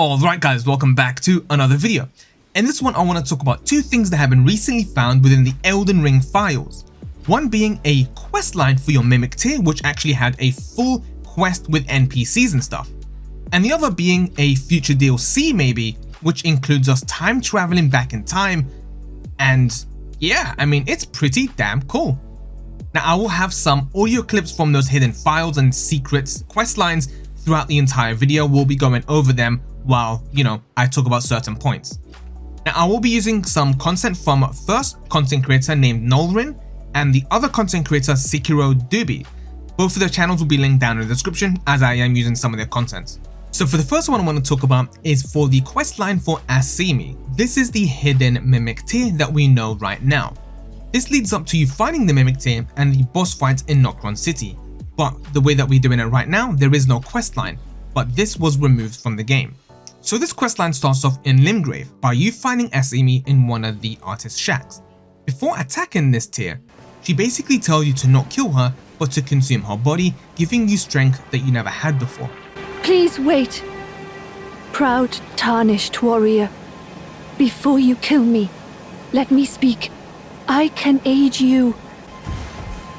Alright guys, welcome back to another video. In this one I want to talk about two things that have been recently found within the Elden Ring files. One being a quest line for your Mimic tier, which actually had a full quest with NPCs and stuff. And the other being a future DLC maybe, which includes us time traveling back in time. And yeah, I mean, it's pretty damn cool. Now I will have some audio clips from those hidden files and secrets quest lines throughout the entire video. We'll be going over them while, I talk about certain points. Now I will be using some content from first content creator named Nolrin and the other content creator Sekiro Doobie. Both of their channels will be linked down in the description as I am using some of their content. So for the first one I want to talk about is for the quest line for Asimi. This is the hidden Mimic tier that we know right now. This leads up to you finding the Mimic tier and the boss fight in Nokron City. But the way that we're doing it right now, there is no quest line, but this was removed from the game. So this questline starts off in Limgrave by you finding Asimi in one of the artist shacks. Before attacking this tier, she basically tells you to not kill her but to consume her body, giving you strength that you never had before. Please wait, proud tarnished warrior. Before you kill me, let me speak. I can aid you.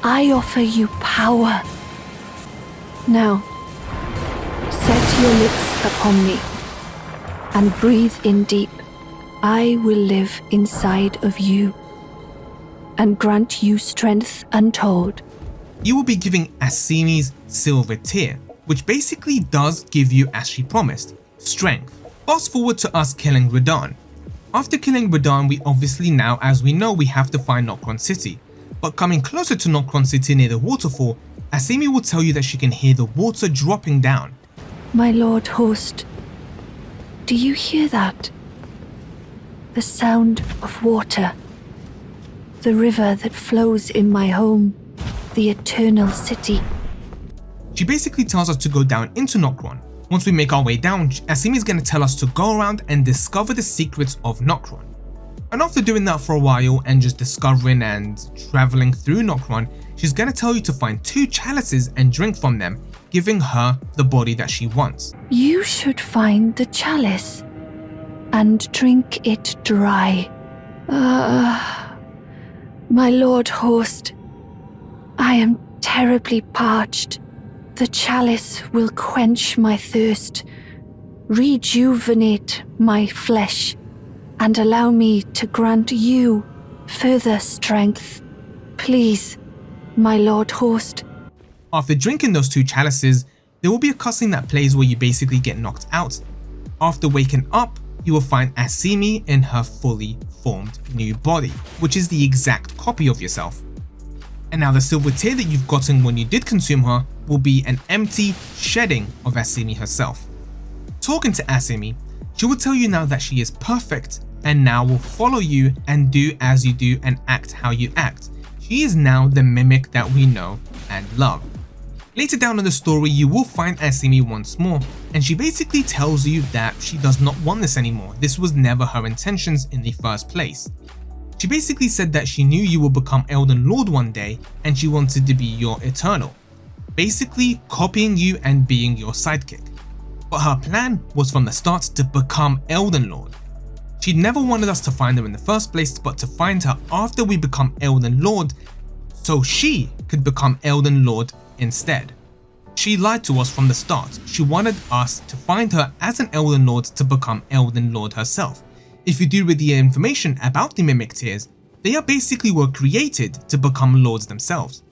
I offer you power. Now, set your lips upon me and breathe in deep. I will live inside of you and grant you strength untold. You will be giving Asimi's silver tier, which basically does give you, as she promised, strength. Fast forward to us killing Radahn. After killing Radahn, we obviously now, as we know, we have to find Nokron City. But coming closer to Nokron City near the waterfall, Asimi will tell you that she can hear the water dropping down. My lord host, do you hear that? The sound of water. The river that flows in my home, the eternal city. She basically tells us to go down into Nokron. Once we make our way down, Asimi is going to tell us to go around and discover the secrets of Nokron. And after doing that for a while and just discovering and traveling through Nokron, she's going to tell you to find 2 chalices and drink from them, giving her the body that she wants. You should find the chalice and drink it dry. My lord host, I am terribly parched. The chalice will quench my thirst, rejuvenate my flesh, and allow me to grant you further strength. Please, my lord host. After drinking those 2 chalices, there will be a cutscene that plays where you basically get knocked out. After waking up, you will find Asimi in her fully formed new body, which is the exact copy of yourself. And now the silver tier that you've gotten when you did consume her will be an empty shedding of Asimi herself. Talking to Asimi, she will tell you now that she is perfect and now will follow you and do as you do and act how you act. She is now the Mimic that we know and love. Later down in the story, you will find Asimi once more, and she basically tells you that she does not want this anymore. This was never her intentions in the first place. She basically said that she knew you will become Elden Lord one day and she wanted to be your Eternal, basically copying you and being your sidekick. But her plan was from the start to become Elden Lord. She never wanted us to find her in the first place, but to find her after we become Elden Lord so she could become Elden Lord instead. She lied to us from the start. She wanted us to find her as an Elden Lord to become Elden Lord herself. If you do read the information about the Mimic tiers, they are basically were created to become lords themselves.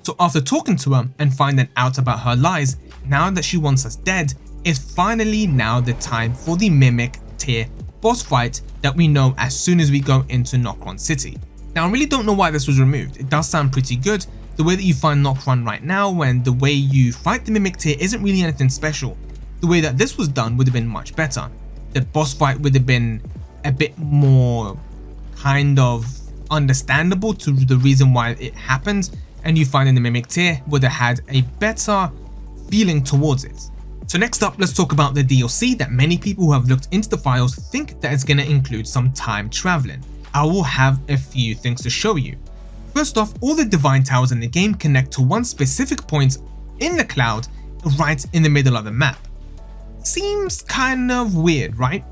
So after talking to her and finding out about her lies, now that she wants us dead, it's finally now the time for the Mimic tier boss fight that we know as soon as we go into Nokron City. Now I really don't know why this was removed. It does sound pretty good. The way that you find Nokron right now and the way you fight the Mimic tier isn't really anything special. The way that this was done would have been much better. The boss fight would have been a bit more kind of understandable to the reason why it happened, and you finding the Mimic tier would have had a better feeling towards it. So next up, let's talk about the DLC that many people who have looked into the files think that it's going to include some time traveling. I will have a few things to show you. First off, all the divine towers in the game connect to one specific point in the cloud right in the middle of the map. seems kind of weird, right?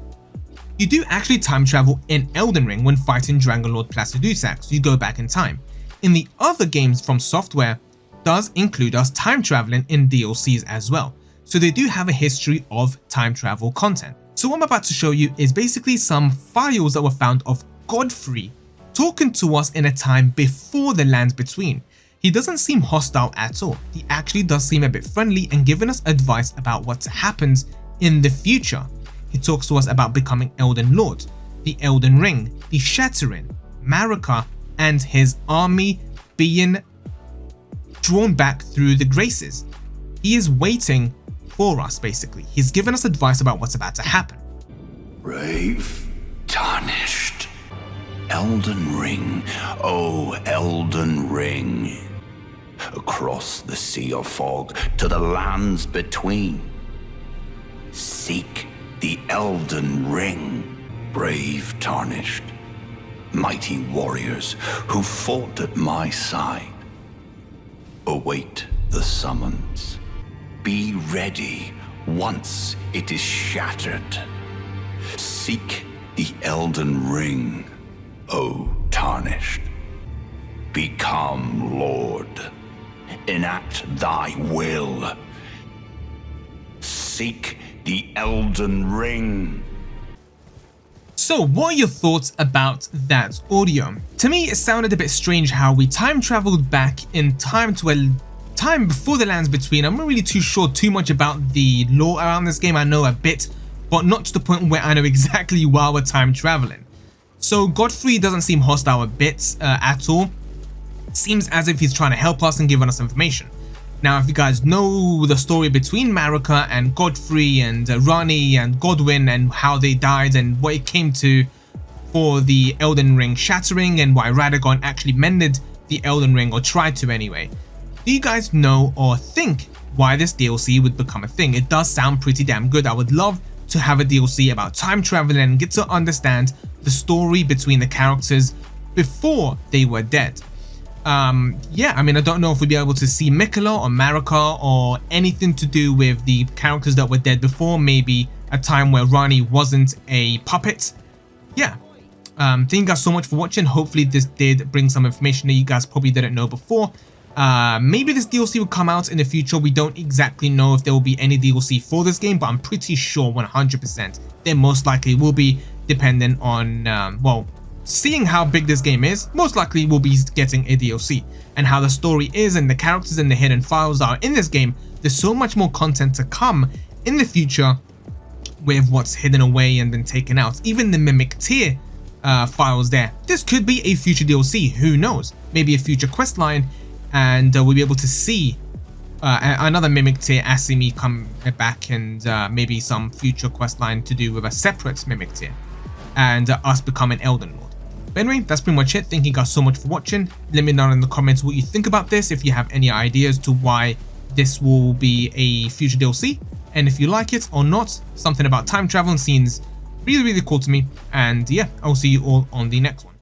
You do actually time travel in Elden Ring when fighting Dragon Lord Placidusax, so you go back in time. In the other games from Software does include us time traveling in DLCs as well, so they do have a history of time travel content. So what I'm about to show you is basically some files that were found of Godfrey talking to us in a time before the Lands Between. He doesn't seem hostile at all. He actually does seem a bit friendly and giving us advice about what happens in the future. He talks to us about becoming Elden Lord, the Elden Ring, the Shattering, Marika, and his army being drawn back through the Graces. He is waiting for us, basically. He's given us advice about what's about to happen. Brave, tarnished, Elden Ring, oh Elden Ring. Across the sea of fog to the lands between. Seek the Elden Ring, brave, tarnished, mighty warriors who fought at my side. Await the summons. Be ready once it is shattered. Seek the Elden Ring, O tarnished. Become Lord. Enact thy will. Seek the Elden Ring. So what are your thoughts about that audio? To me, it sounded a bit strange how we time traveled back in time to a time before the Lands Between. I'm not really too sure too much about the lore around this game. I know a bit, but not to the point where I know exactly why we're time traveling. So Godfrey doesn't seem hostile a bit at all. Seems as if he's trying to help us and giving us information. Now, if you guys know the story between Marika and Godfrey and Rani and Godwyn and how they died and what it came to for the Elden Ring shattering and why Radagon actually mended the Elden Ring, or tried to anyway, do you guys know or think why this DLC would become a thing? It does sound pretty damn good. I would love to have a DLC about time traveling and get to understand the story between the characters before they were dead. Yeah, I mean, I don't know if we'd be able to see Miquella or Marika or anything to do with the characters that were dead before, maybe a time where Rani wasn't a puppet. Yeah, thank you guys so much for watching. Hopefully this did bring some information that you guys probably didn't know before. Maybe this DLC will come out in the future. We don't exactly know if there will be any DLC for this game, but I'm pretty sure 100% there most likely will be, depending on, well, seeing how big this game is. Most likely we'll be getting a DLC, and how the story is and the characters and the hidden files that are in this game. There's so much more content to come in the future with what's hidden away and been taken out. Even the Mimic Tier files there. This could be a future DLC, who knows? Maybe a future quest line, and we'll be able to see another Mimic Tier Asimi come back, and maybe some future quest line to do with a separate Mimic Tier, and us becoming Elden Lord. But anyway, that's pretty much it. Thank you guys so much for watching. Let me know in the comments what you think about this, if you have any ideas to why this will be a future DLC, and if you like it or not. Something about time travel seems really, really cool to me. And yeah, I'll see you all on the next one.